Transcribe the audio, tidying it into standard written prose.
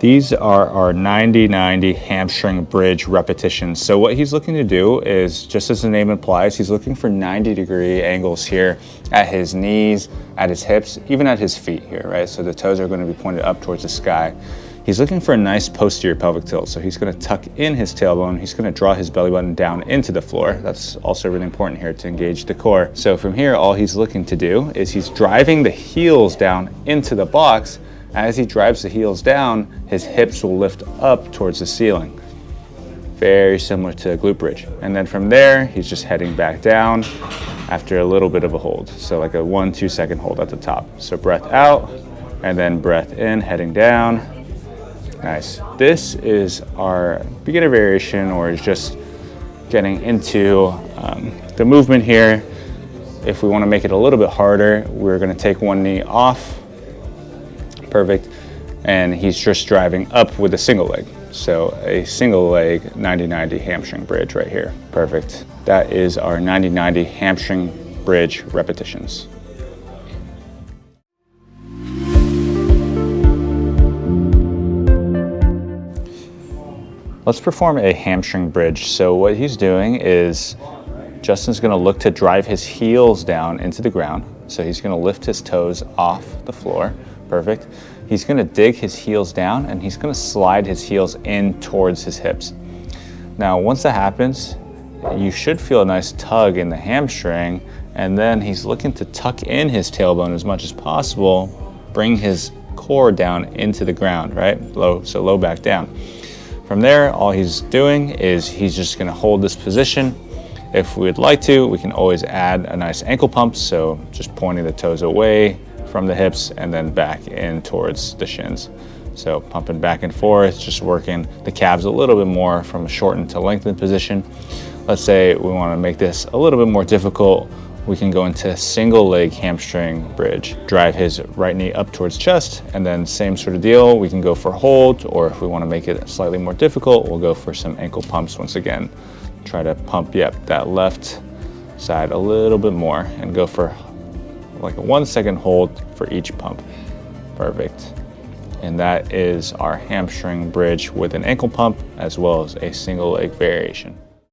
These are our 90-90 hamstring bridge repetitions. So what he's looking to do is, just as the name implies, he's looking for 90-degree angles here at his knees, at his hips, even at his feet here, right? So the toes are going to be pointed up towards the sky. He's looking for a nice posterior pelvic tilt. So he's going to tuck in his tailbone. He's going to draw his belly button down into the floor. That's also really important here to engage the core. So from here, all he's looking to do is he's driving the heels down into the box. As he drives the heels down, his hips will lift up towards the ceiling. Very similar to a glute bridge. And then from there, he's just heading back down after a little bit of a hold. So like a 1-2 second hold at the top. So breath out, and then breath in, heading down. Nice. This is our beginner variation, or is just getting into the movement here. If we want to make it a little bit harder, we're going to take one knee off. Perfect. And he's just driving up with a single leg. So a single leg 90-90 hamstring bridge right here. Perfect. That is our 90-90 hamstring bridge repetitions. Let's perform a hamstring bridge. So what he's doing is Justin's going to look to drive his heels down into the ground. So he's going to lift his toes off the floor. Perfect. He's going to dig his heels down, and he's going to slide his heels in towards his hips. Now, once that happens, you should feel a nice tug in the hamstring, and then he's looking to tuck in his tailbone as much as possible, bring his core down into the ground, right? Low back down. From there, all he's doing is he's just going to hold this position. If we'd like to, we can always add a nice ankle pump, so just pointing the toes away from the hips and then back in towards the shins. So pumping back and forth, just working the calves a little bit more from a shortened to lengthened position. Let's say we want to make this a little bit more difficult. We can go into single leg hamstring bridge. Drive his right knee up towards chest, and then same sort of deal. We can go for hold, or if we want to make it slightly more difficult, we'll go for some ankle pumps once again. Try to pump, that left side a little bit more, and go for like a 1 second hold for each pump. Perfect. And that is our hamstring bridge with an ankle pump, as well as a single leg variation.